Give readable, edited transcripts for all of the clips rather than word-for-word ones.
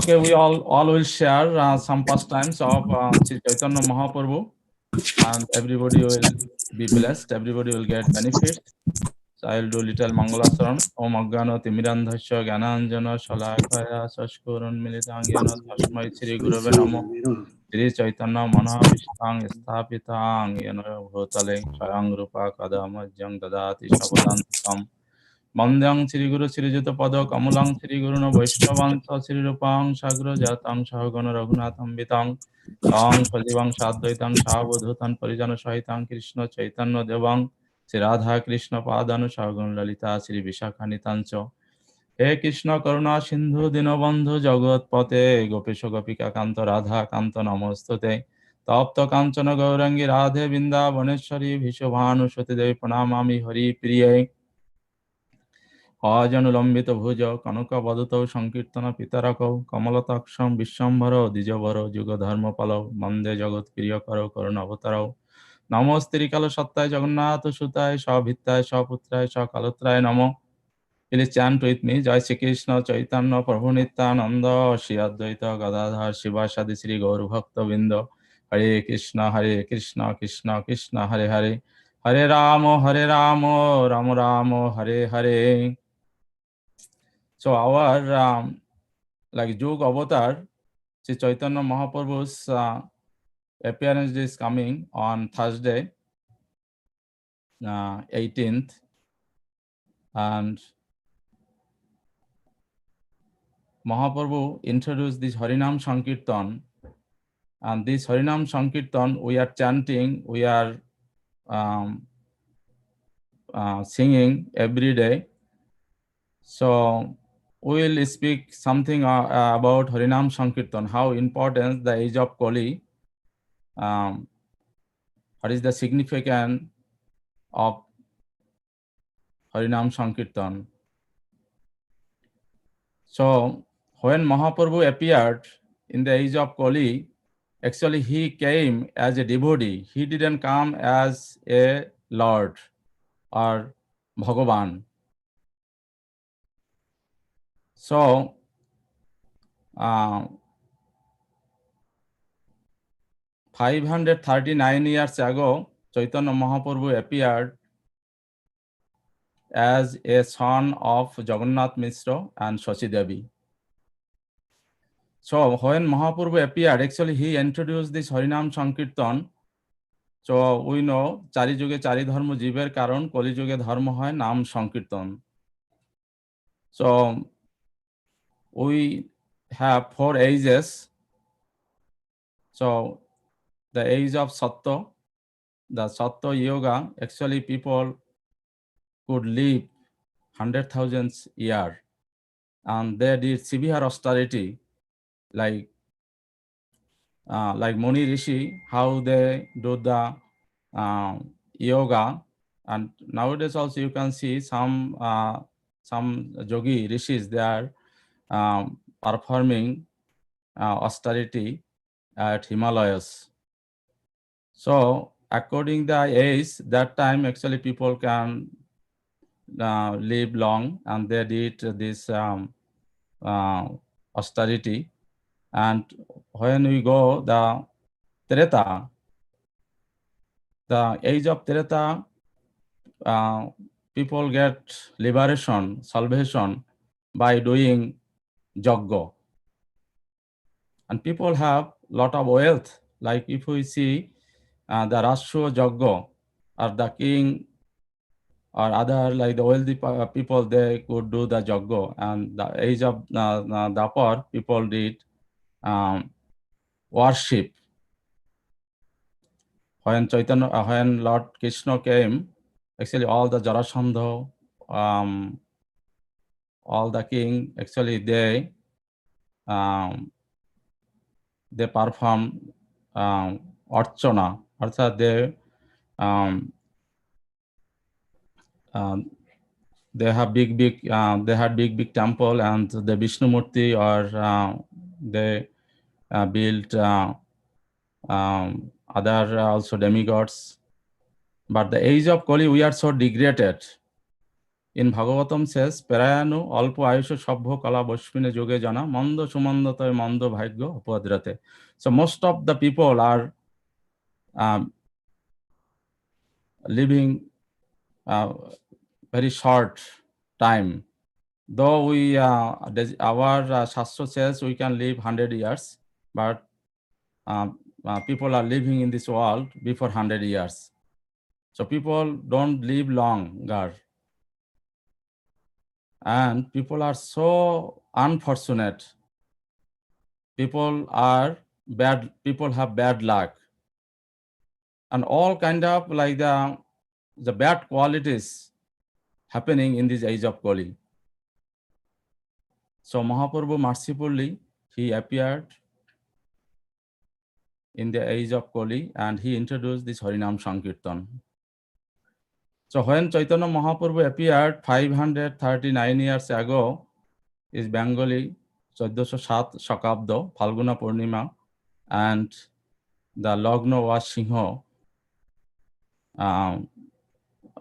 Okay, we all will share some pastimes of Sri Chaitanya Mahaprabhu, and everybody will be blessed. Everybody will get benefits. So I will do little Mangalasaram. Om Agyana Timirandhasya Gyananjana Shalakaya Sashkurun Militangena Tasmai Sri Gurave Namo Sri Chaitanya Manavishang Stapitang Yena Bhutale Swayang Rupa Kadamajjang Dadati Shapadantikam Mandang Sri Guru Sri Jita Pada Kamalang Sri Guru No Vaishnavanta Sri Rupang Sagra Jatang Sahagana Raghunatham Vitang Tang Sajivang Sadvaitang Sahavadhutan Parijana Sahitang Krishna Chaitanya Devang Sri Radha Krishna Padanu Sahagana Lalita Sri Vishakanitancho He Krishna Karuna Sindhu Dinabandhu Jagat Pate Gopisha Gopika Kanta Radha Kanta Namostute Tapta Kanchana Gaurangi Radhe Binda Vaneshwari Vishabhanu Shati Devi Pranamami Hari Priye অজনুলম্বিত ভুজ কনক বদত সংকীর্তন পিতারক কমলতাক্ষম বিশ্বম্ভর দ্বিজবর যুগ ধর্মপাল বন্দে জগৎ প্রিয়কর করুণ অবতার নমস্ত্রীকাল সত্তায় জগন্নাথ সুতায় সভিত্তায় সপুত্রায় সকালত্রায় নম please chant with me জয় শ্রীকৃষ্ণ চৈতন্য প্রভু নিত্যানন্দ শ্রী অদ্বৈত গদাধর শিবাসাদি শ্রী গৌরভক্তবৃন্দ হরে Krishna Krishna Krishna Hare Hare Hare Ram Ram Ram Hare Hare. So our like Yug Avatar, Sri Chaitanya Mahaprabhu's appearance is coming on Thursday, 18th, and Mahaprabhu introduced this Harinam Sankirtan, and this Harinam Sankirtan we are chanting, we are singing every day. So we will speak something about Harinam Sankirtan, how important the age of Kali, what is the significance of Harinam Sankirtan. So when Mahaprabhu appeared in the age of Kali, actually he came as a devotee. He didn't come as a Lord or Bhagavan. So 539 years ago, Chaitanya Mahaprabhu appeared as a son of Jagannath Mishra and Shachi Devi. So when Mahaprabhu appeared, actually he introduced this Harinam Sankirtan. So we know Chari Juge Chari Dharma Jiber Karon, Kali Juge Dharma Hoy Nam Sankirtan. So we have 4 ages. So the age of Sattva, the Sattva Yoga, actually people could live 100,000 years, and they did severe austerity, like Muni Rishi, how they do the yoga, and nowadays also you can see some yogi rishis, they are performing austerity at Himalayas. So according the age, that time actually people can live long, and they did this austerity. And when we go the Treta, the age of Treta, people get liberation, salvation by doing yajna, and people have lot of wealth. Like if we see the Rashtra yajna, or the king or other like the wealthy people, they could do the yajna, and the age of the poor people did worship. When Lord Krishna came, actually all the Jarasandha, all the king, actually they perform archana, arthat they have they had big temple, and the Vishnu Murti, or they built other also demigods. But the age of Kali, we are so degraded. In Bhagavatam says, Parayanu alpo ayusha shabho kala bashmine joge jana mando sumando toy mando bhagyo upadrate. So most of the people are living very short time. Though we our Shastra says we can live 100 years, but people are living in this world before 100 years. So people don't live longer. And people are so unfortunate. People have bad luck. And all kind of like the bad qualities happening in this age of Kali. So Mahaprabhu mercifully, he appeared in the age of Kali and he introduced this Harinam Sankirtan. So when Chaitanya Mahaprabhu appeared 539 years ago, is Bengali 1407 Shakabdo, Phalguna Purnima, and the Lagna was Singho. And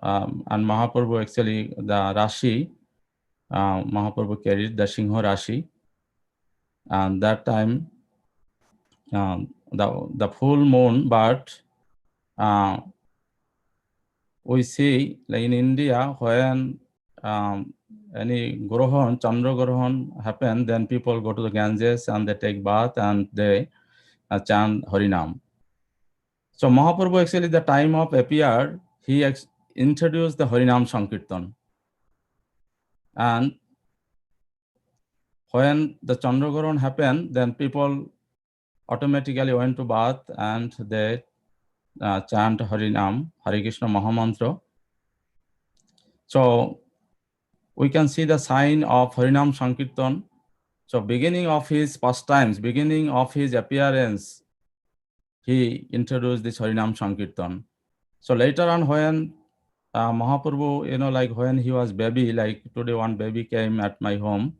Mahaprabhu actually, the Rashi, Mahaprabhu carried the Singho Rashi. And that time, the full moon, but we see like in India when any Grohan, Chandra Grohan happen, then people go to the Ganges and they take bath and they chant Harinam. So Mahaprabhu actually the time of appeared, he introduced the Harinam Sankirtan. And when the Chandra Grohan happened, then people automatically went to bath and they chant Harinam, Hare Krishna Mahamantra. So we can see the sign of Harinam Sankirtan. So beginning of his pastimes, beginning of his appearance, he introduced this Harinam Sankirtan. So later on when Mahaprabhu, like when he was baby, like today one baby came at my home.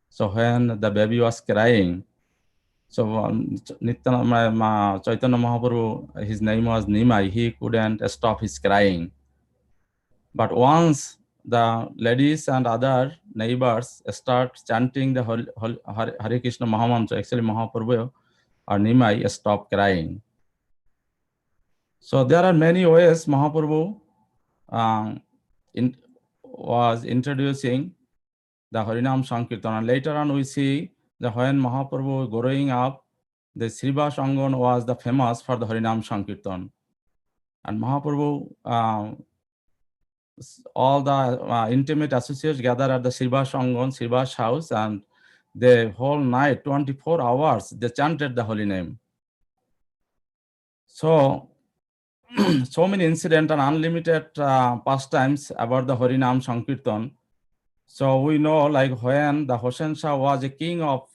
So when the baby was crying, so Chaitanya Mahaprabhu, his name was Nimai, he couldn't stop his crying. But once the ladies and other neighbors start chanting the Hare Krishna Mahamantra, actually Mahaprabhu or Nimai stop crying. So there are many ways Mahaprabhu was introducing the Harinam Sankirtan. And later on we see that when Mahaprabhu growing up, the Srivas Angan was the famous for the Harinam Sankirtan. And Mahaprabhu, all the intimate associates gather at the Srivas Angan, Srivas house, and the whole night, 24 hours, they chanted the holy name. So, so many incidents and unlimited pastimes about the Harinam Sankirtan. So we know like when the Hossein Shah was a king of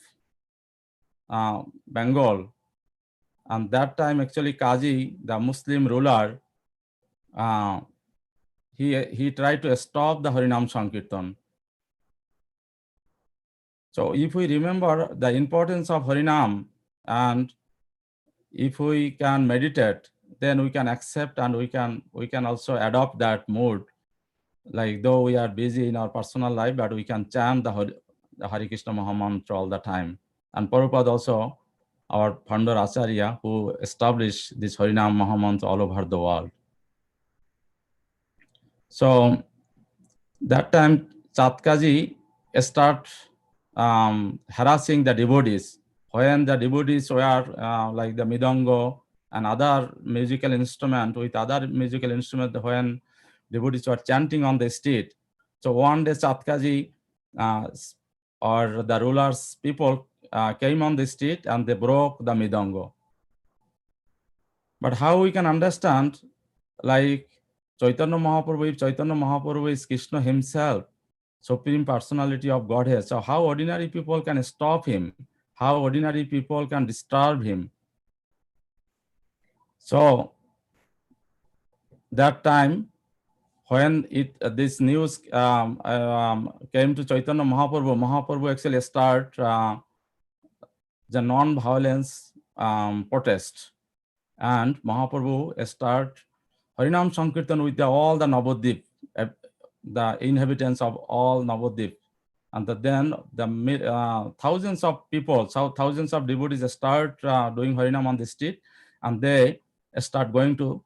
Bengal, and that time actually Qazi, the Muslim ruler, he tried to stop the Harinam Sankirtan. So if we remember the importance of Harinam and if we can meditate, then we can accept and we can also adopt that mood. Like though we are busy in our personal life, but we can chant the Hare Krishna Mahamantra all the time. And Prabhupada also, our founder Acharya, who established this Harinam Mahamantra all over the world. So that time Chatkaji start harassing the devotees. When the devotees were like the midango and other musical instrument, with other musical instrument, when devotees were chanting on the street. So one day Chatkaji or the rulers people came on the street and they broke the midango. But how we can understand, like Chaitanya Mahaprabhu, if Chaitanya Mahaprabhu is Krishna himself, Supreme Personality of Godhead, so how ordinary people can stop him? How ordinary people can disturb him? So that time, when this news came to Chaitanya Mahaprabhu, Mahaprabhu actually start the non-violence protest, and Mahaprabhu start Harinam Sankirtan with all the Navadvip. the inhabitants of all Navadip. And then thousands of people, so thousands of devotees start doing Harinam on the street, and they start going to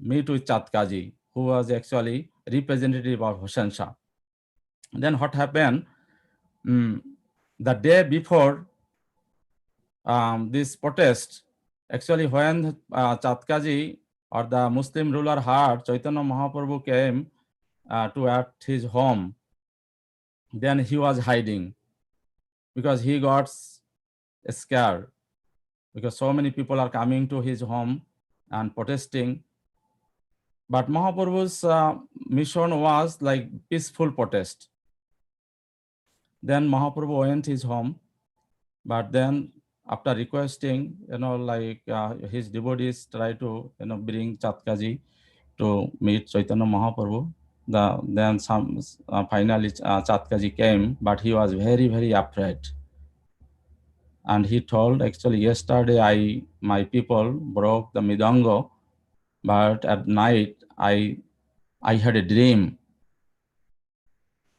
meet with Chatkaji, who was actually representative of Hossein Shah. Then what happened? The day before this protest, actually when Chatkaji or the Muslim ruler heard Chaitanya Mahaprabhu came to at his home, then he was hiding because he got scared because so many people are coming to his home and protesting. But Mahaprabhu's mission was like peaceful protest. Then Mahaprabhu went his home, but then after requesting, his devotees try to, bring Chatkaji to meet Chaitanya Mahaprabhu. Then finally Chatkaji came, but he was very, very afraid. And he told, actually, yesterday my people broke the midango, but at night I had a dream.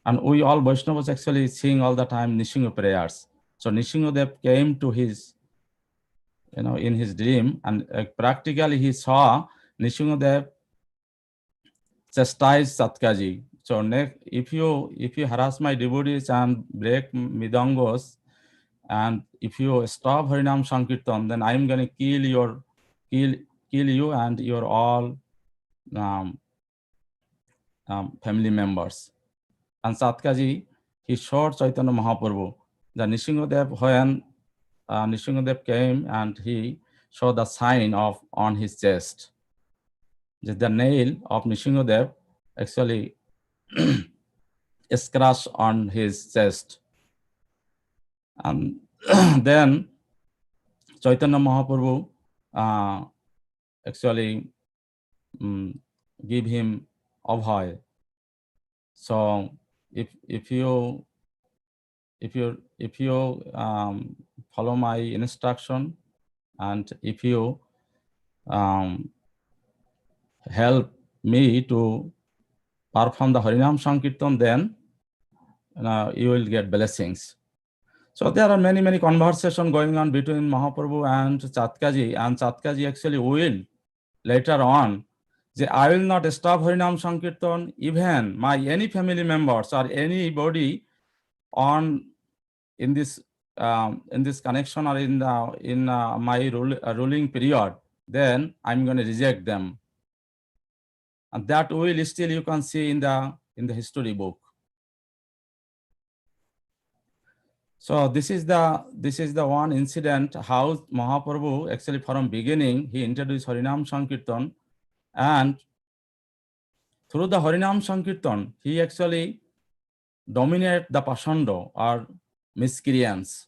And we all Vaishnavas actually sing all the time Nishinga prayers. So Nishingadev came to his, in his dream, and practically he saw Nishingadev chastise Satkaji. So if you harass my devotees and break midangos, and if you stop Harinam Sankirtan, then I'm gonna kill you and your all family members. And Satkaji, he shot Chaitanya Mahaprabhu. The Nishingadev, when Nishingadev came and he showed the sign on his chest. The nail of Nishingadev actually scratched on his chest. And then Chaitanya Mahaprabhu actually give him abhay. So if you follow my instruction, and if you help me to perform the Harinam Sankirtan, then you will get blessings. So there are many conversations going on between Mahaprabhu and Chatkaji actually will later on say, I will not stop Harinam Sankirtan, even my any family members or anybody in this connection or in my ruling period, then I'm going to reject them. And that will still you can see in the history book. So this is the one incident how Mahaprabhu actually from beginning he introduced Harinam Sankirtan, and through the Harinam Sankirtan he actually dominate the Pasando or miscreants.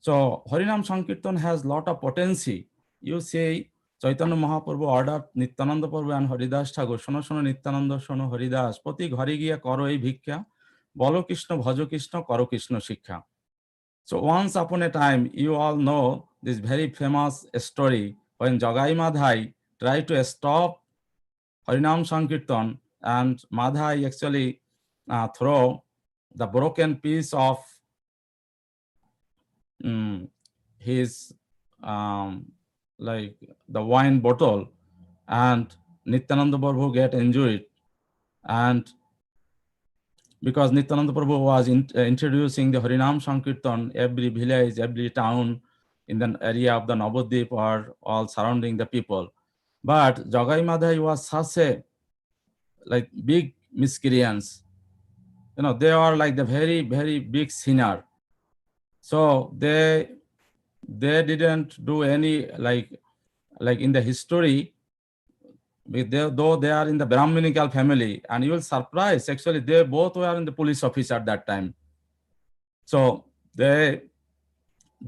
So Harinam Sankirtan has lot of potency. You say Chaitanya Mahaprabhu ordered Nityananda Prabhu and Haridas Thakur, Shono Shono Nityananda, Shono Haridas, Poti Ghare Giya Karo ei Bhikkha, Bolo Krishna, Bhajo Krishna, Karo Krishna Shikkha. So once upon a time, you all know this very famous story when Jagai Madhai tried to stop Harinam Sankirtan, and Madhai actually throw the broken piece of his like the wine bottle, and Nityananda Prabhu get injured. And because Nityananda Prabhu was introducing the Harinam Sankirtan, every village, every town in the area of the Navadip or all surrounding the people. But Jagai Madhai was such a like big miscreants. They are like the very, very big sinner. So they didn't do any like in the history, though they are in the Brahminical family, and you will surprise, actually they both were in the police office at that time. So they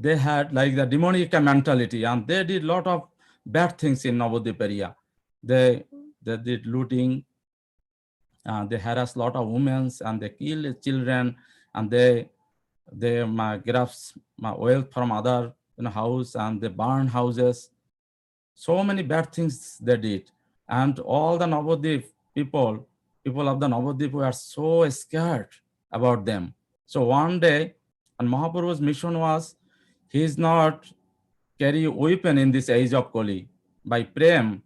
had like the demonic mentality, and they did lot of bad things in Navadip area. They did looting, they harass lot of women, and they kill children, and they grabs wealth from other house, and they burn houses. So many bad things they did. And all the Navadip people of the Navadip were so scared about them. So one day, and Mahaprabhu's mission was, he is not carry weapon in this age of Kali. By Prem,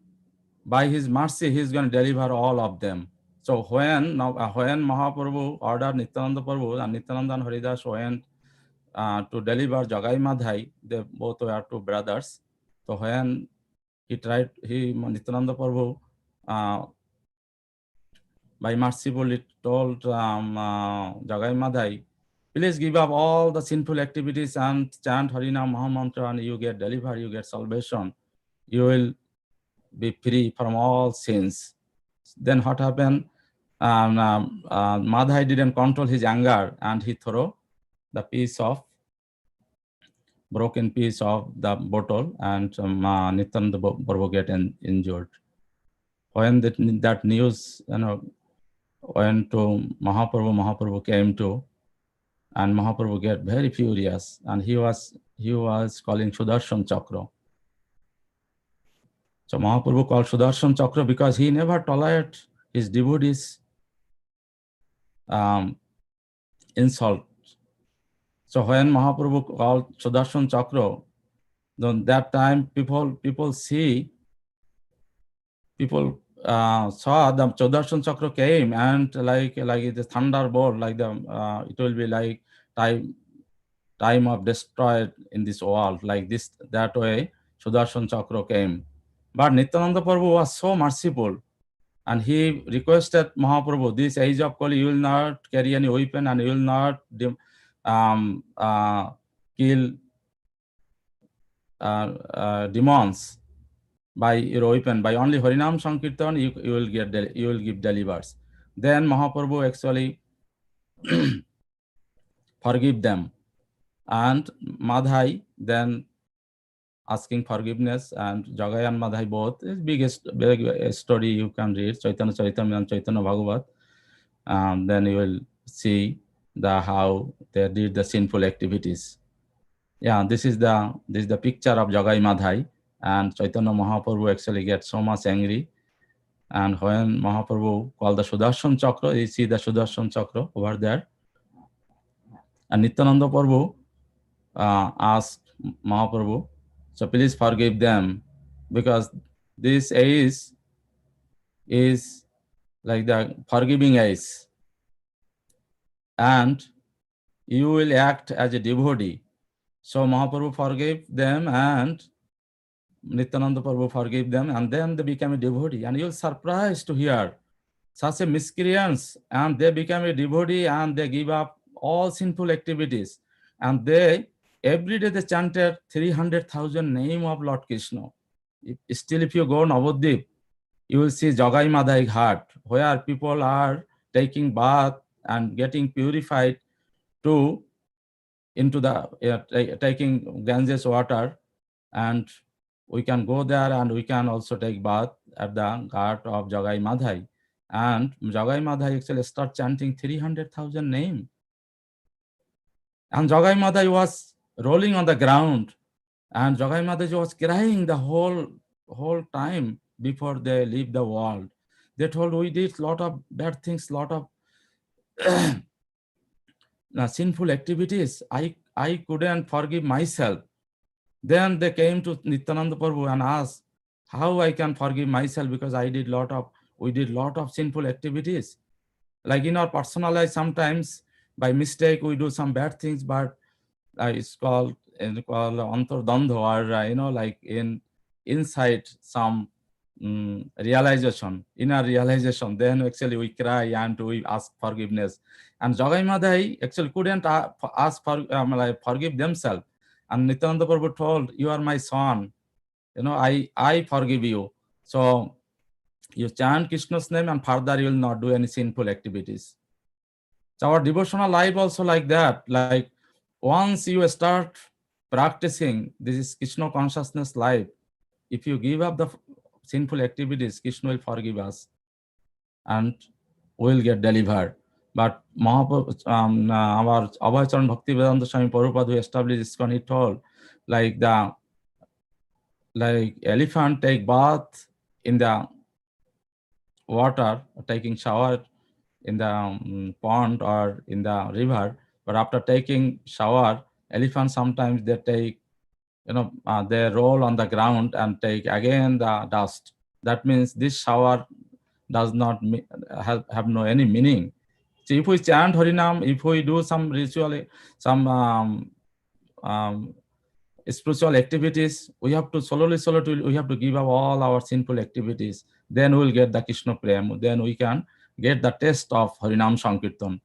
by his mercy, he is going to deliver all of them. So when Mahaprabhu ordered Nityananda Prabhu, and Nityananda and Haridas went to deliver Jagai Madhai, they both were two brothers. So when Nityananda Prabhu uh, by mercifully told Jagai Madhai, please give up all the sinful activities and chant Harinam Mahamantra and you get delivered, you get salvation. You will be free from all sins. Then what happened? Madhai didn't control his anger and he threw the broken piece of the bottle, and Nityananda Prabhu get injured. When that news, went to Mahaprabhu, Mahaprabhu came to, and Mahaprabhu get very furious, and he was calling Sudarshan Chakra. So Mahaprabhu called Sudarshan Chakra because he never tolerated his devotees insult. So when Mahaprabhu called Sudarshan Chakra, then that time people saw the Sudarshan Chakra came, and like the thunderbolt, like it will be like time of destroyed in this world, like this, that way Sudarshan Chakra came. But Nityananda Prabhu was so merciful, and he requested Mahaprabhu, this age of Kali, you will not carry any weapon, and you will not kill demons by your weapon. By only Harinam Sankirtan, you will give deliverance. Then Mahaprabhu actually forgive them, and Madhai then asking forgiveness, and Jagai and Madhai both is biggest big story you can read, Chaitanya Charitamrita and Chaitanya Bhagavat. Then you will see how they did the sinful activities. Yeah, this is the picture of Jagai Madhai, and Chaitanya Mahaprabhu actually gets so much angry. And when Mahaprabhu called the Sudarshan Chakra, you see the Sudarshan Chakra over there. And Nityananda Prabhu asked Mahaprabhu, so please forgive them, because this is like the forgiving age, and you will act as a devotee. So Mahaprabhu forgave them, and Nityananda Prabhu forgave them, and then they became a devotee. And you're surprised to hear such a miscreants, and they become a devotee, and they give up all sinful activities. And every day they chanted 300,000 name of Lord Krishna. If you go Navadip, you will see Jagai Madhai Ghat, where people are taking bath and getting purified into the taking Ganges water, and we can go there, and we can also take bath at the ghat of Jagai Madhai. And Jagai Madhai actually start chanting 300,000 name. And Jagai Madhai was rolling on the ground, and Jagai Madhai was crying the whole time before they leave the world. They told, we did lot of bad things, lot of sinful activities. I couldn't forgive myself. Then they came to Nityananda Prabhu and asked how I can forgive myself, because we did lot of sinful activities. Like in our personal life, sometimes by mistake we do some bad things, but it's called antardandha, or like inside some realization, inner realization. Then actually we cry and we ask forgiveness. And Jagai Madhai actually couldn't ask for forgive themselves. And Nityananda Prabhu told, you are my son, I forgive you. So you chant Krishna's name, and further you will not do any sinful activities. So our devotional life also like that. Like once you start practicing this Krishna consciousness life, if you give up the sinful activities, Krishna will forgive us and we will get delivered. But Mahaprabhu, our Abhacharan Bhakti Vedanta Swami Prabhupada, who established ISKCON, he told, like elephant take bath in the water, taking shower in the pond or in the river, but after taking shower, elephants sometimes they take, they roll on the ground and take again the dust. That means this shower does not have no any meaning. So if we chant Harinam, if we do some ritual, some um, spiritual activities, we have to slowly, we have to give up all our sinful activities. Then we'll get the Krishna Prem. Then we can get the taste of Harinam Sankirtan.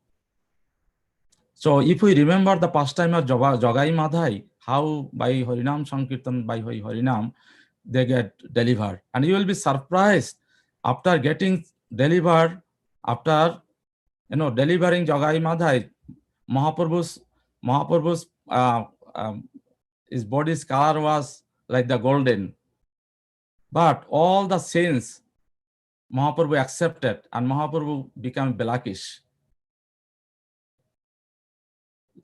So if we remember the pastime of Jogai Madhai, how by Harinam Sankirtan, by Harinam, they get delivered. And you will be surprised after getting delivered, after delivering Jogai Madhai, Mahaprabhu's his body's color was like the golden. But all the sins Mahaprabhu accepted, and Mahaprabhu became blackish.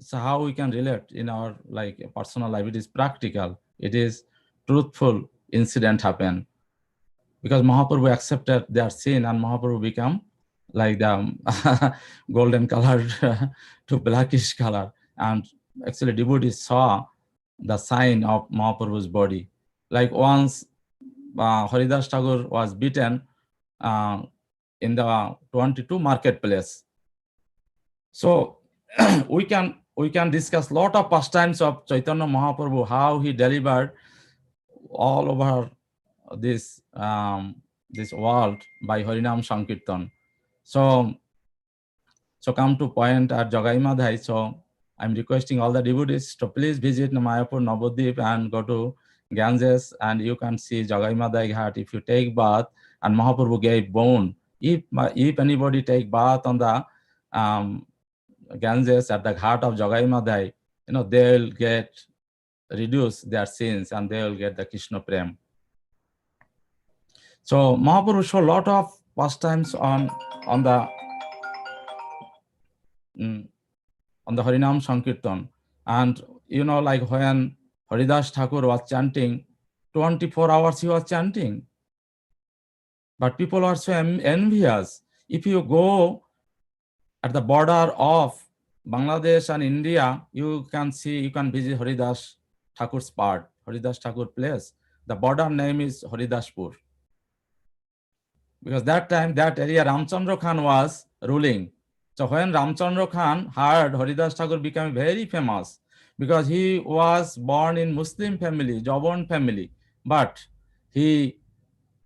So how we can relate in our personal life? It is practical. It is truthful incident happen. Because Mahaprabhu accepted their sin, and Mahaprabhu become like the golden color to blackish color. And actually devotees saw the sign of Mahaprabhu's body. Like once Haridas Thakur was beaten in the 22 marketplace. So we can discuss lot of pastimes of Chaitanya Mahaprabhu, how he delivered all over this world by Harinam Sankirtan. So come to point at Jagai Madhai. So I'm requesting all the devotees to please visit Mayapur Navadvip and go to Ganges, and you can see Jagai Madhai Ghat. If you take bath, and Mahaprabhu gave bone. If anybody take bath on the Ganges at the heart of Jagai Madhai, they'll get reduce their sins and they will get the Krishna Prem. So Mahaprabhu showed a lot of pastimes on the Harinam Sankirtan. And like when Haridas Thakur was chanting, 24 hours he was chanting. But people are so envious. If you go at the border of Bangladesh and India, you can visit Haridas Thakur's part, Haridas Thakur place. The border name is Haridaspur. Because that time, that area, Ramchandra Khan was ruling. So when Ramchandra Khan heard Haridas Thakur became very famous, because he was born in Muslim family, Jawan family, but he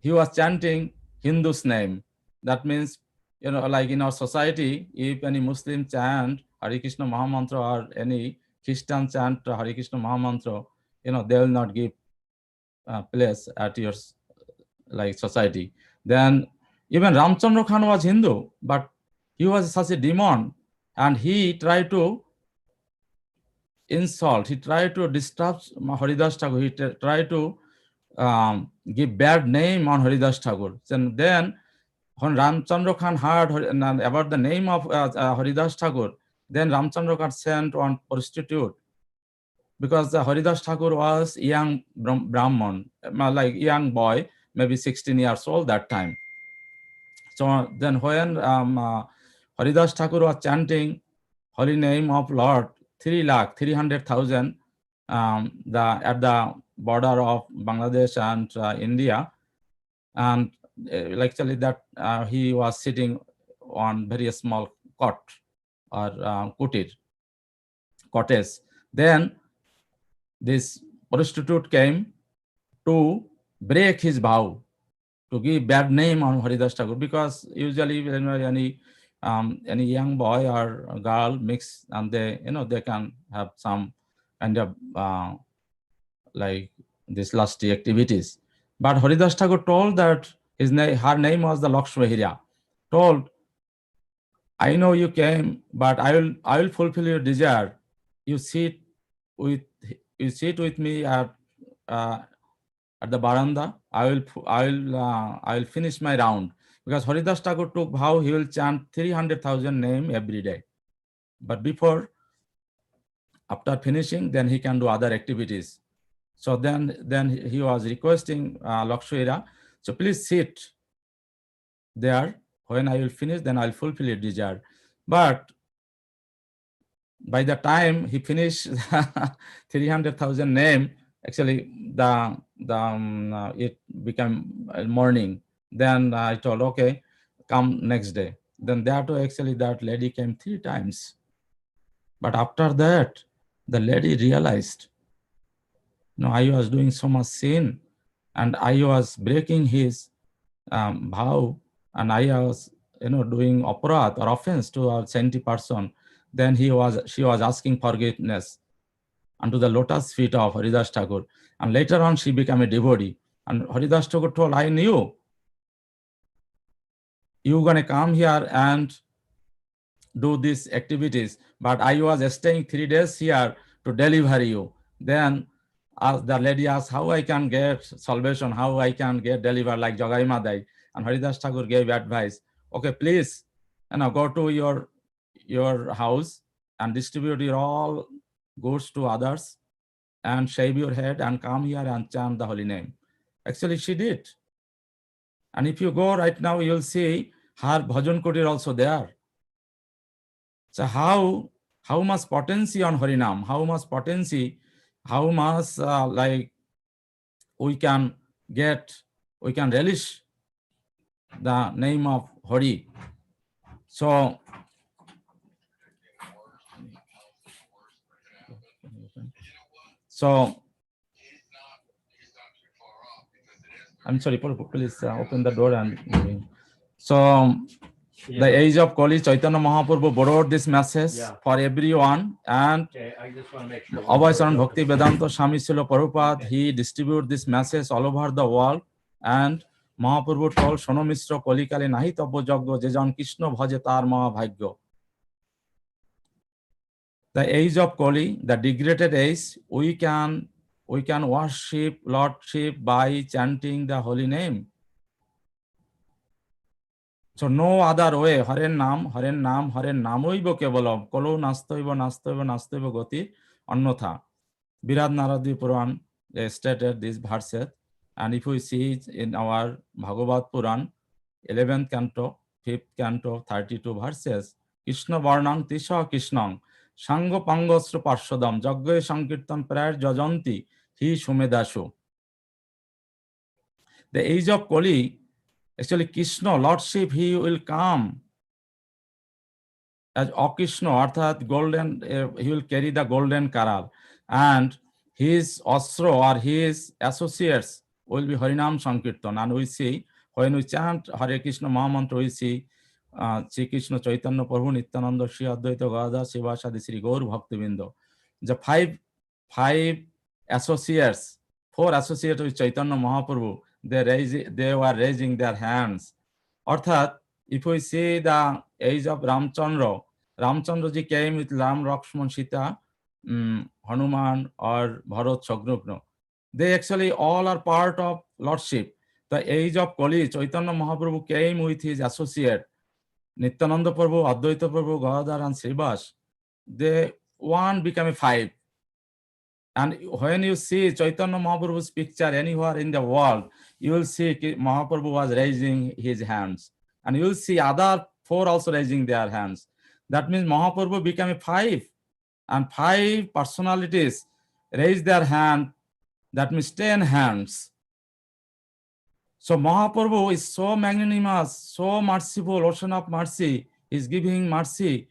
was chanting Hindu's name. That means, like in our society, if any Muslim chant Hare Krishna Mahamantra or any Christian chant Hare Krishna Mahamantra, they will not give place at your society. Then even Ramchandra Khan was Hindu, but he was such a demon, and he tried to insult, he tried to disturb Haridas Thakur, he tried to give bad name on Haridas Thakur. And then when Ramchandra Khan heard about the name of Haridas Thakur, then Ramchandra Khan sent one prostitute, because Haridas Thakur was young Brahman, like young boy, maybe 16 years old that time. So then when Haridas Thakur was chanting holy name of Lord, 300,000 at the border of Bangladesh and India, and actually that he was sitting on very small cot or cottage. Then this prostitute came to break his vow, to give bad name on Haridas Thakur, because usually when any young boy or a girl mix, and they can have some kind of like these lusty activities. But Haridas Thakur told that her name was the Lakshmi Hirya. Told, I know you came, but I will fulfill your desire. You sit with me at the baranda. I will finish my round, because Haridas Thakur took vow he will chant 300,000 name every day. But after finishing, then he can do other activities. So then he was requesting Lakshmi Hirya, so please sit there. When I will finish, then I'll fulfill his desire. But by the time he finished 300,000 name, actually it became morning. Then I told, okay, come next day. Then that lady came 3 times. But after that, the lady realized, no, I was doing so much sin, and I was breaking his vow, and I was, doing aparat or offense to a saintly person. Then she was asking forgiveness unto the lotus feet of Haridas Thakur. And later on, she became a devotee. And Haridas Thakur told, I knew you going to come here and do these activities, but I was staying 3 days here to deliver you. Then the lady asked, how I can get salvation, how I can get delivered like Jagai Madai. And Haridas Thakur gave advice, okay, please, go to your house and distribute your all goods to others and shave your head and come here and chant the holy name. Actually, she did. And if you go right now, you'll see her bhajan kutir also there. So how much potency on Harinam, how much potency, how much we can relish the name of Hari. So I'm sorry, please open the door and so the age of Kali, Chaitanya Mahaprabhu borrowed this message for everyone, and Abhay Bhakti Vedanta Swami Srila Prabhupada, he distributed this message all over the world, and Mahaprabhu told Shono Mishra Kali Kale Nahi Tabbo Jaggo Jejan Krishna Bhaje Tar Mahabhagyo. The age of Kali, the degraded age, we can worship Lord Shiva by chanting the holy name. So no other way. Haren Nam, Haren Nam, Haren Namoibo Kevalam, Kolo Nastoibo Goti, Annotha. Birad Naradi Puran stated this verse, and if we see it in our Bhagavad Puran, 11th canto, 5th canto, 32 verses, Krishna Varnang Tisha Krishnang, Shango Pangosru Parshodam, Jagge Sankirtan Prayer Jajanti, He Shumedashu. The age of Kali, actually Krishna, Lordship, he will come as Akrishna, Arthat golden, he will carry the golden karal, and his Asro or his associates will be Harinam Sankirtan. And we see, when we chant Hare Krishna Mahamantra, we see Sri Krishna Chaitanya Prabhu Nityananda Shri Advaita Gadadhar Sivasadi Sri Gaur Bhaktivindo. The five associates, 4 associates with Chaitanya Mahaprabhu, they were raising their hands. Arthat, if we see the age of Ramchandra, Ramchandra ji came with Ram, Lakshman, Sita, Hanuman or Bharat, Shatrugna. They actually all are part of Lordship. The age of Kali, Chaitanya Mahaprabhu came with his associate, Nityananda Prabhu, Advaita Prabhu, Gadadhar and Srivas. They one became 5. And when you see Chaitanya Mahaprabhu's picture anywhere in the world, you will see Mahaprabhu was raising his hands. And you will see other 4 also raising their hands. That means Mahaprabhu became 5. And 5 personalities raised their hand. That means 10 hands. So Mahaprabhu is so magnanimous, so merciful, ocean of mercy. He is giving mercy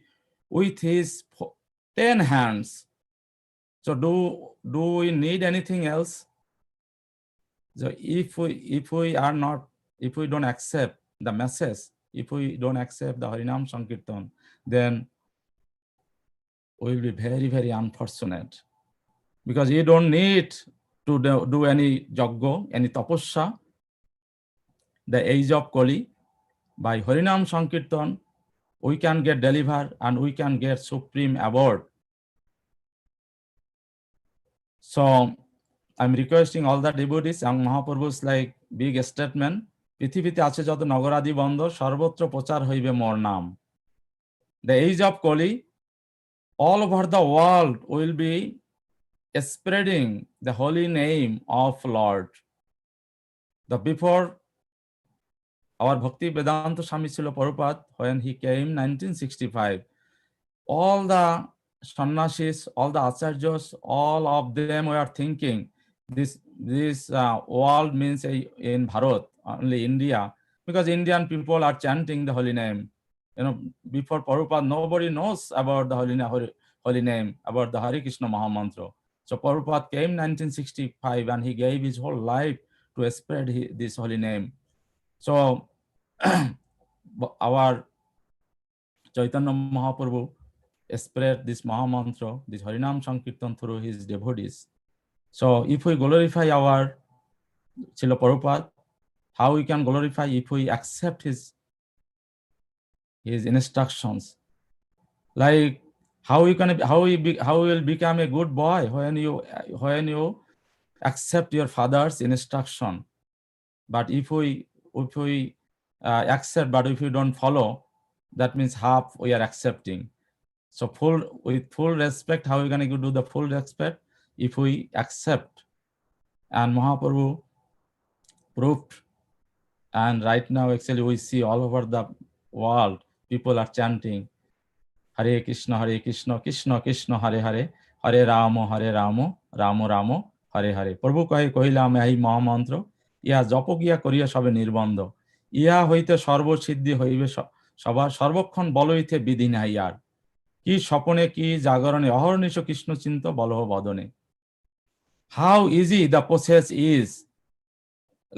with his 10 hands. So do we need anything else? So if we don't accept the message, if we don't accept the Harinam Sankirtan, then we will be very, very unfortunate. Because you don't need to do any jaggo, any tapasya. The age of Kali, by Harinam Sankirtan, we can get delivered and we can get supreme abode. So I'm requesting all the devotees and Mahaprabhu's like big statement, Prithibite ache joto nagoradi bondor, sarbotra prochar hoibe mor naam. The age of Kali, all over the world will be spreading the holy name of Lord. The before our Bhakti Vedanta Swami Srila Prabhupada, when he came 1965, all the sannyasis, all the acharyas, all of them were thinking this world means in Bharat, only India, because Indian people are chanting the holy name. Before Prabhupada, nobody knows about the holy name, about the Hare Krishna Mahamantra. So Prabhupada came 1965 and he gave his whole life to spread this holy name. So our Chaitanya Mahaprabhu spread this Mahamantra, this Harinam Sankirtan through his devotees. So if we glorify our Srila Prabhupada, how we can glorify if we accept his instructions? Like how we will become a good boy when you accept your father's instruction. But if we accept, but if you don't follow, that means half we are accepting. So with full respect, how are we going to do the full respect? If we accept. And Mahaprabhu proved. And right now, actually, we see all over the world, people are chanting, Hare Krishna, Krishna Krishna, Hare Hare, Hare Rama, Rama Rama, Hare Hare. Prabhu কহিলাম এই মহামন্ত্র, ইহা জপ গিয়া করিয়া সবে নির্বন্ধ, ইহা হইতে সর্বসিদ্ধি হইবে সবার, সর্বক্ষণ বলইতে বিধি নাই আর, কি স্বপনে কি জাগরণে অহর্নিশ কৃষ্ণ চিন্ত বলহ বদনে. How easy the process is.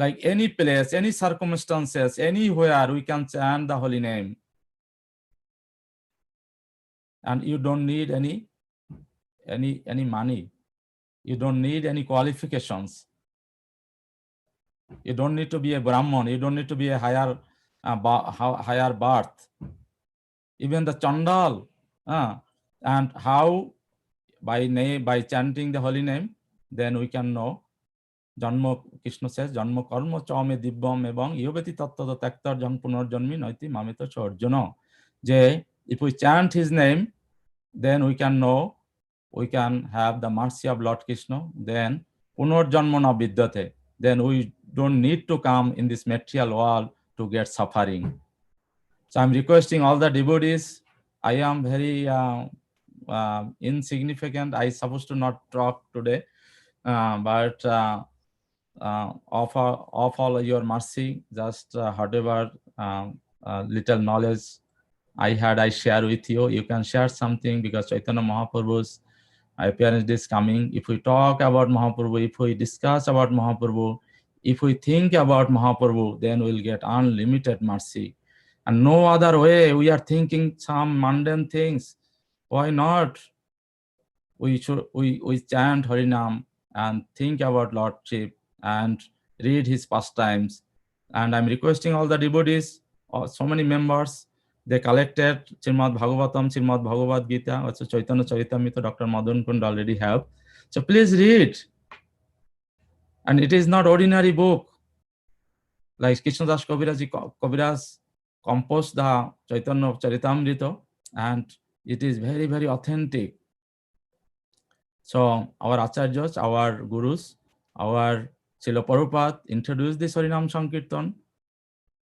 Like any place, any circumstances, anywhere we can chant the holy name. And you don't need any money. You don't need any qualifications. You don't need to be a Brahman. You don't need to be a higher birth. Even the Chandal. And how? By chanting the holy name, then we can know. Janma, Krishna says, Janma karma chame dibbam ebang yobeti tattva taktar jan punarjanmi naiti mamita chorjana. If we chant his name, then we can know, we can have the mercy of Lord Krishna. Then punarjanma na vidyate. Then we don't need to come in this material world to get suffering. So I'm requesting all the devotees. I am very insignificant. I supposed to not talk today, but of all your mercy, just whatever little knowledge I had, I share with you. You can share something, because Chaitanya Mahaprabhu's appearance is coming. If we talk about Mahaprabhu, if we discuss about Mahaprabhu, if we think about Mahaprabhu, then we'll get unlimited mercy. And no other way. We are thinking some mundane things. Why not? We chant Harinam and think about Lordship and read his pastimes. And I'm requesting all the devotees, so many members, they collected Srimad Bhagavatam, Srimad Bhagavad Gita, also Chaitanya Charitamrita, Dr. Madan Kund already have. So please read. And it is not ordinary book. Like Krishnadas Kaviraj composed the Chaitanya Charitamrita, and it is very, very authentic. So our acharyas, our gurus, our Srila Prabhupada introduced this Harinam Sankirtan,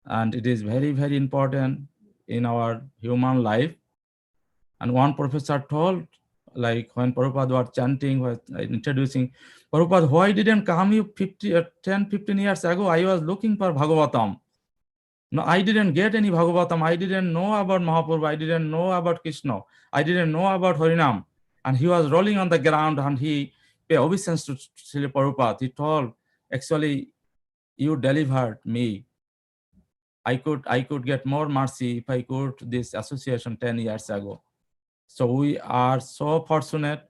and it is very, very important in our human life. And one professor told, like when Prabhupada was chanting, was introducing, Prabhupada, why didn't come you 10-15 years ago? I was looking for Bhagavatam. No, I didn't get any Bhagavatam. I didn't know about Mahaprabhu. I didn't know about Krishna. I didn't know about Harinam. And he was rolling on the ground, and he paid obeisance to Srila Prabhupada. He told, actually, you delivered me. I could get more mercy if I could this association 10 years ago. So we are so fortunate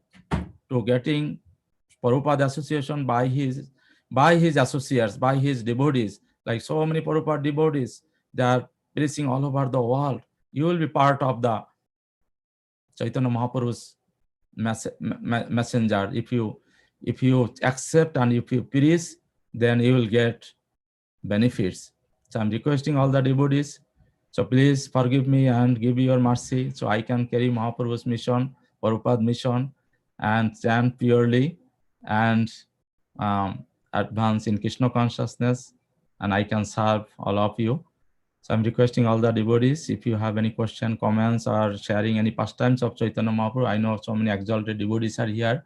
to getting Prabhupada association by his associates, by his devotees. Like so many Prabhupada devotees, they are preaching all over the world. You will be part of the Chaitanya Mahaprabhu's messenger. If you accept and if you preach, then you will get benefits. So I'm requesting all the devotees, so please forgive me and give me your mercy, so I can carry Mahaprabhu's mission, Prabhupada mission, and chant purely and advance in Krishna consciousness, and I can serve all of you. So I'm requesting all the devotees, if you have any question, comments, or sharing any pastimes of Chaitanya Mahaprabhu. I know so many exalted devotees are here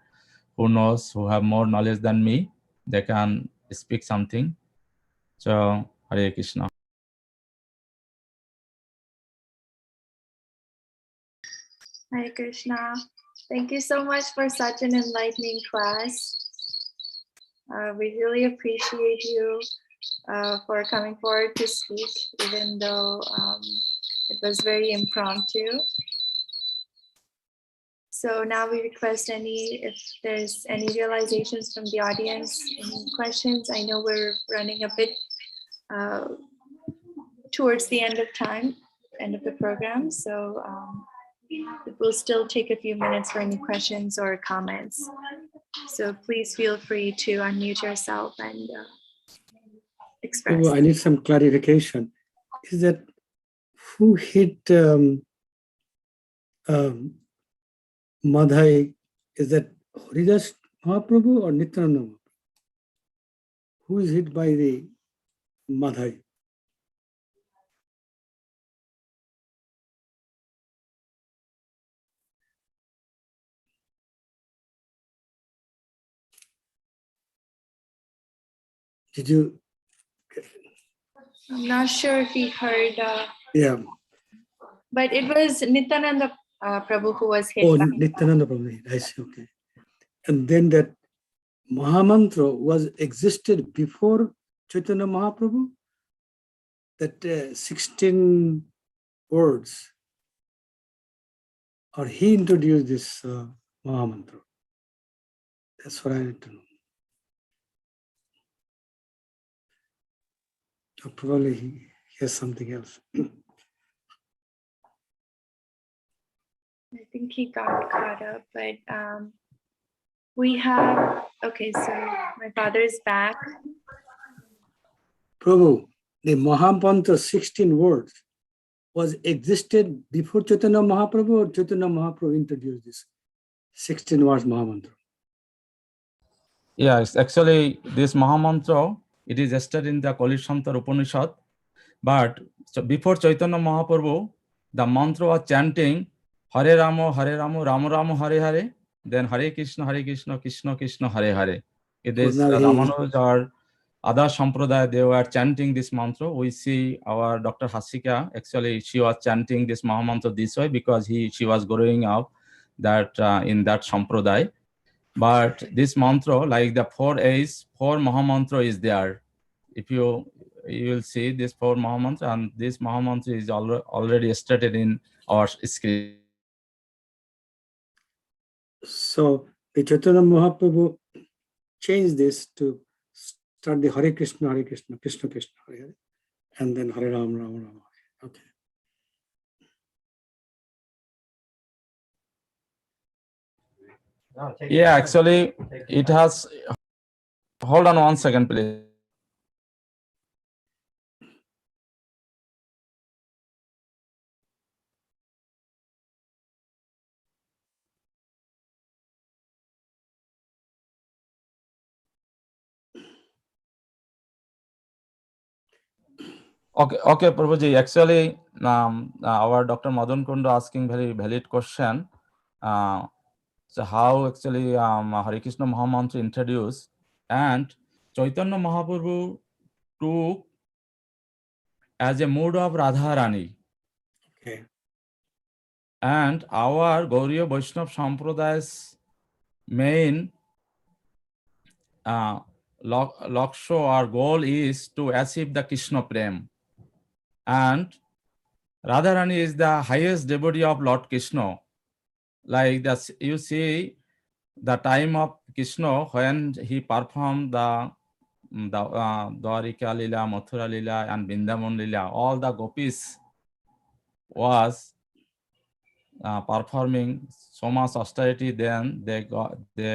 who have more knowledge than me. They can speak something. So Hare Krishna. Hare Krishna. Thank you so much for such an enlightening class. We really appreciate you for coming forward to speak, even though it was very impromptu. So now we request if there's any realizations from the audience, any questions. I know we're running a bit towards the end of the program. So it will still take a few minutes for any questions or comments. So please feel free to unmute yourself and express. I need some clarification. Is that who hit Madhai? Is that Haridas Mahaprabhu or Nityananda Mahaprabhu? Who is hit by the Madhai? Did you? I'm not sure if he heard. Yeah. But it was Nityananda Prabhu who was hit. Oh, Nityananda Prabhu. I see. Okay. And then that Mahamantra was existed before Chaitanya Mahaprabhu. That 16 words, or he introduced this Mahamantra. That's what I need to know. Or probably he has something else. I think he got caught up, but we have, okay, so my father is back. Prabhu, the Mahamantra 16 words was existed before Chaitanya Mahaprabhu, or Chaitanya Mahaprabhu introduced this 16 words Mahamantra? Yes, actually this Mahamantra, it is listed in the Kalishantar Upanishad, but so before Chaitanya Mahaprabhu, the mantra was chanting Hare Rama, Rama Rama, Hare Hare, then Hare Krishna, Krishna Krishna, Hare Hare. It is Ramanuj or other Sampradaya, they were chanting this mantra. We see our Dr. Hasika, actually she was chanting this Mahamantra this way because she was growing up that in that Sampradaya. But this mantra, like the 4 A's, 4 Mahamantra is there. If you will see this 4 Mahamantra, and this Mahamantra is already stated in our script. So the Chaitanya Mahaprabhu changed this to start the Hare Krishna, Krishna Krishna, Hare Hare, and then Hare Ram, Ram Ram. Okay. Yeah, actually, it has. Hold on 1 second, please. Okay, Prabhuji. Actually, our Dr. Madan Kundu asking very valid question. So how actually Hare Krishna Mahamantra introduced, and Chaitanya Mahaprabhu took as a mode of Radharani. Okay. And our Gauriya Vaishnava Sampradaya's main laksha or goal is to achieve the Krishna Prem. And Radharani is the highest devotee of Lord Krishna. Like that, you see the time of Krishna when he performed the Dwarika Lila, Mathura Lila, and Vrindavan Lila. All the gopis was performing so much austerity. Then they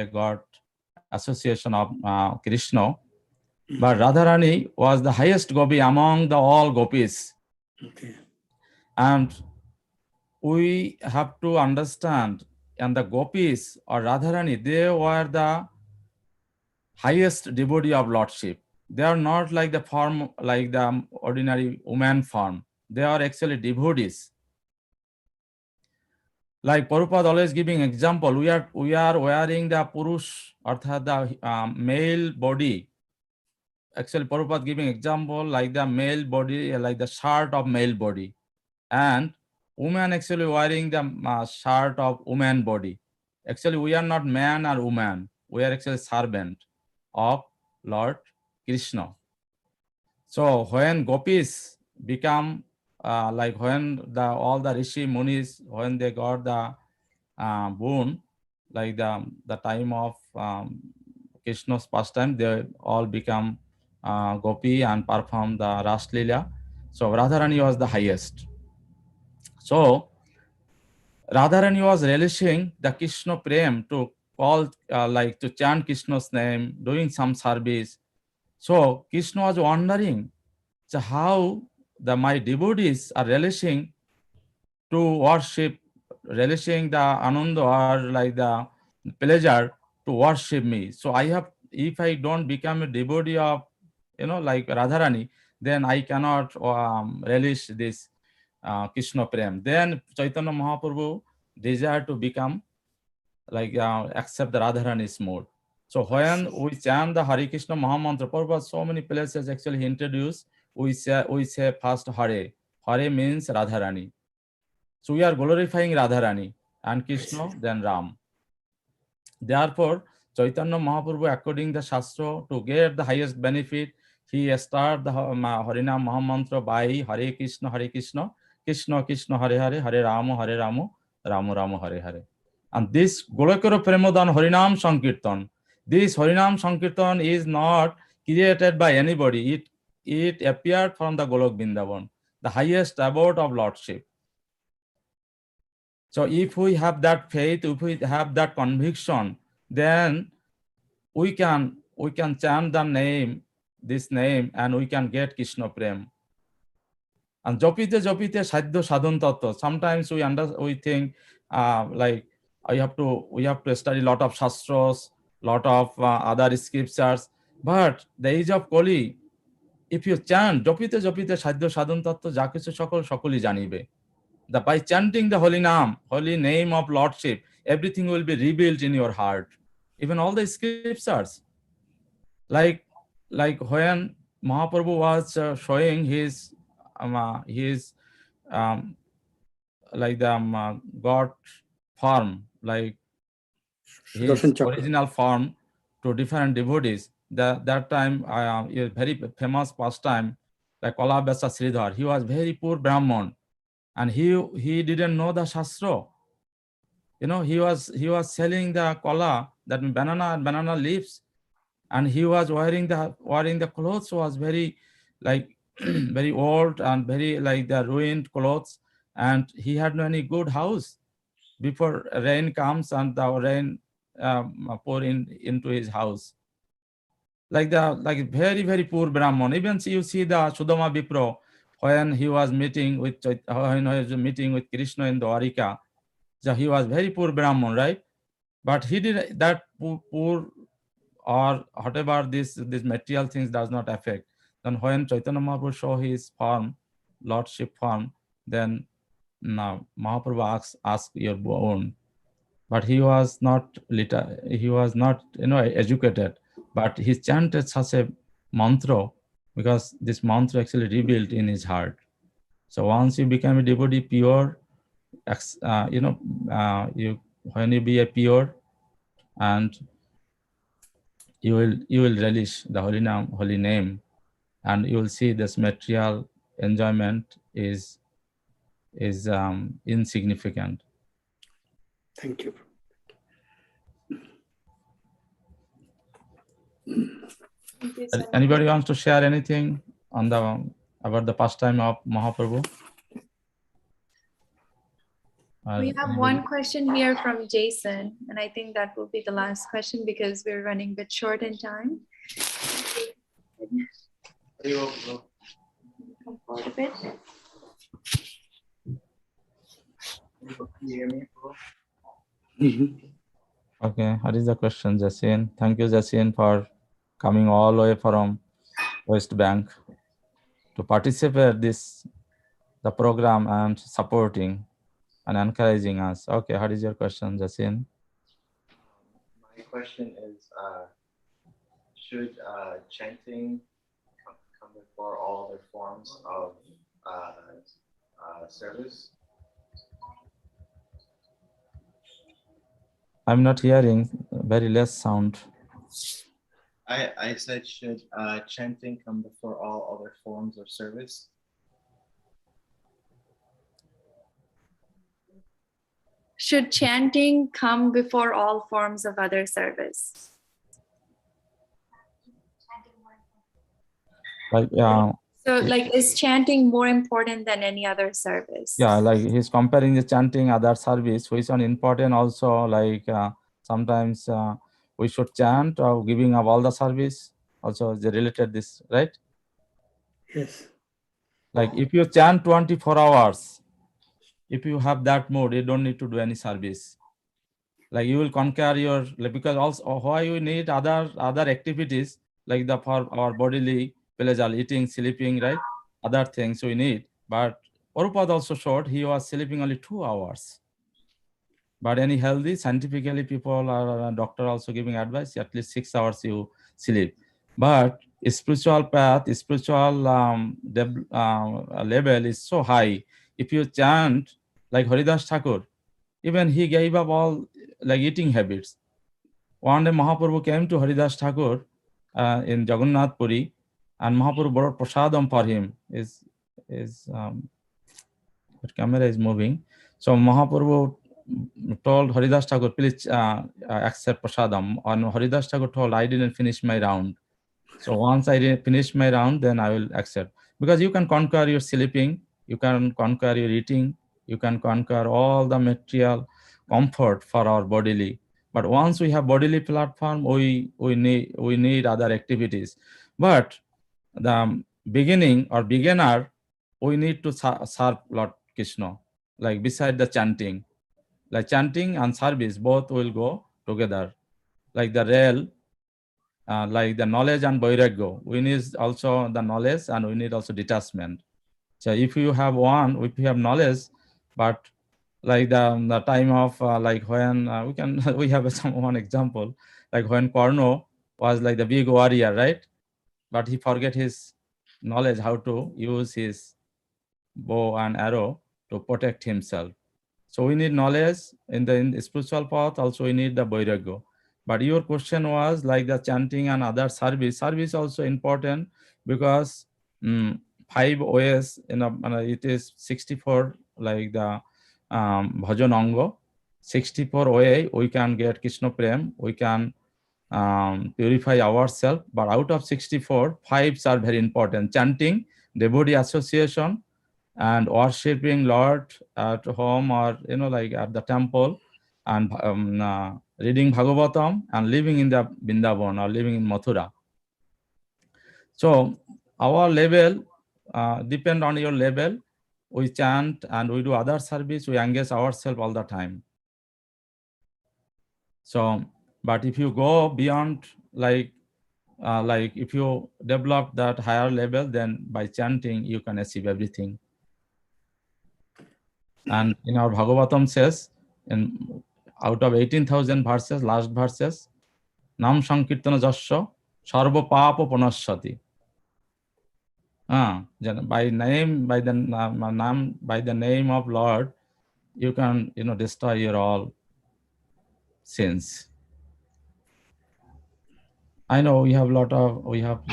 got association of Krishna. But Radharani was the highest gopi among all gopis. Okay. And we have to understand, and the gopis or Radharani, they were the highest devotee of Lordship. They are not like the form, like the ordinary woman form. they are actually devotees. Like Prabhupada always giving example, we are wearing the Purush, arthat the male body. Actually, Prabhupada giving example like the male body, like the shirt of male body, and woman actually wearing the shirt of woman body. Actually, we are not man or woman. We are actually servant of Lord Krishna. So when gopis become like when all the rishi munis, when they got the boon, like the time of Krishna's pastime, they all become gopi and perform the Ras Leela. So Radharani was the highest. So Radharani was relishing the Krishna prem to call like to chant Krishna's name, doing some service. So Krishna was wondering, so how my devotees are relishing to worship, relishing the ananda or like the pleasure to worship me. So I have, if I don't become a devotee of, like Radharani, then I cannot relish this Krishna Prem. Then Chaitanya Mahaprabhu desired to become like accept the Radharani's mode. So when we chant the Hare Krishna Mahamantra, Prabhupada so many places actually he introduced, we say first Hare. Hare means Radharani. So we are glorifying Radharani and Krishna, then Ram. Therefore, Chaitanya Mahaprabhu, according the Shastra, to get the highest benefit, he started the Harinam Mahamantra by Hare Krishna, Krishna Krishna, Hare Hare, Hare Rama, Rama Rama, Hare Hare. And this Golokara Premodan Harinam Sankirtan, this Harinam Sankirtan is not created by anybody. It appeared from the Golok Vrindavan, the highest abode of Lordship. So if we have that faith, if we have that conviction, then we can chant the name, this name, and we can get Krishna Prem. And Jopite Sadhya Sadhan Tattva. Sometimes we think like we have to study a lot of shastras, lot of other scriptures. But the age of Kali, if you chant Jopite Sadhya Sadhan Tattva, Jakisu Shakoli Janibe. By chanting the holy name of Lordship, everything will be rebuilt in your heart. Even all the scriptures, like when Mahaprabhu was showing his like the God form, like his Sudarshan Chakra. original form to different devotees. That time, a very famous pastime, like Kalabhasa Sridhar, he was very poor Brahman. And he didn't know the Shastra. He was selling the kola, that banana leaves, and he was wearing the clothes was very like very old and very like the ruined clothes, and he had no any good house. Before rain comes and the rain pour into his house. Like very, very poor Brahman. Even you see the Sudama Vipra, when he was meeting with Krishna in Dwarika. So he was very poor Brahman, right? But he did that poor or whatever this material things does not affect. Then when Chaitanya Mahaprabhu show his form, Lordship form, then now Mahaprabhu ask your own. But he was not educated, but he chanted such a mantra, because this mantra actually rebuilt in his heart. So once you become a devotee pure, when you be a pure, and you will relish the holy name, and you will see this material enjoyment is insignificant. Thank you. Thank you so much. Anybody wants to share anything on about the pastime of Mahaprabhu? We have one question here from Jason, and I think that will be the last question because we're running a bit short in time. Come forward a bit. Okay, what is the question, Jasin? Thank you, Jasin, for coming all the way from West Bank to participate this the program and supporting and encouraging us. Okay, what is your question, Jasin? My question is, should chanting come before all other forms of service? I'm not hearing, very less sound. I said, should chanting come before all other forms of service? Should chanting come before all forms of other service? Like, So like, is chanting more important than any other service? yeah, like he's comparing the chanting other service, which is important also, like sometimes we should chant or giving up all the service, also they related this, right? Yes. Like if you chant 24 hours, if you have that mode, you don't need to do any service. Like you will conquer your, like, because also why you need other activities, like the for our bodily pleasure, eating, sleeping, right? Other things we need. But Prabhupada also showed he was sleeping only 2 hours. But any healthy, scientifically, people are doctor also giving advice, at least 6 hours you sleep. But spiritual path, spiritual level is so high. If you chant like Haridas Thakur, even he gave up all like eating habits. One day Mahaprabhu came to Haridas Thakur in Jagannath Puri, and Mahaprabhu brought prasadam for him. The camera is moving. So Mahaprabhu told Haridas Thakur, please accept prasadam. And Haridas Thakur told, I didn't finish my round. So once I didn't finish my round, then I will accept. Because you can conquer your sleeping, you can conquer your eating, you can conquer all the material comfort for our bodily. But once we have bodily platform, we need other activities. But the beginning or beginner, we need to serve Lord Krishna, like beside the chanting. Like chanting and service, both will go together. Like the rail, like the knowledge and vairagya. We need also the knowledge and we need also detachment. So if you have one, if you have knowledge, but like the time of like when we have one example, like when Karno was like the big warrior, right? But he forget his knowledge how to use his bow and arrow to protect himself. So we need knowledge in the spiritual path. Also, we need the vairagya. But your question was like the chanting and other service. Service also important because 5 OS, it is 64 like the bhajan anga. 64 OA we can get Krishna Prem. We can purify ourselves. But out of 64, 5s are very important: chanting, devotee association, and worshiping Lord at home or like at the temple, and reading Bhagavatam and living in the Vrindavan or living in Mathura. So our level depend on your level. We chant and we do other service. We engage ourselves all the time. So, but if you go beyond, like if you develop that higher level, then by chanting you can achieve everything. And in our Bhagavatam says, in out of 18,000 verses, last verses, Nam Sankirtana Jasya Sarva Papa Panashyati. By the name of Lord, you can destroy your all sins. I know we have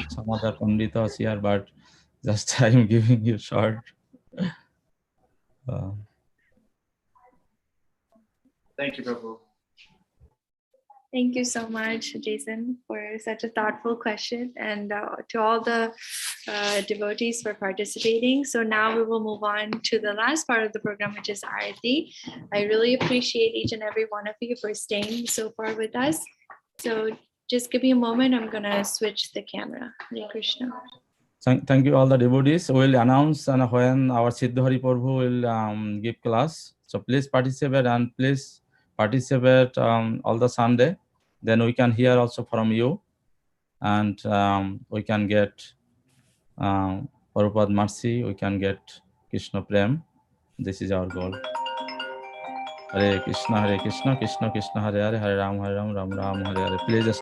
some other panditas here, but just I am giving you short. Thank you, Prabhu. Thank you so much, Jason, for such a thoughtful question, and to all the devotees for participating. So now we will move on to the last part of the program, which is Arati. I really appreciate each and every one of you for staying so far with us. So just give me a moment. I'm going to switch the camera. Hare Krishna. Thank you all the devotees. We will announce when our Siddhari Prabhu will give class. So please participate, and please participate all the Sunday. Then we can hear also from you, and we can get Prabhupada mercy. We can get Krishna Prem. This is our goal. Hare Krishna, Krishna Krishna, Hare Hare, Hare Ram, Ram Ram, Hare Hare. Please just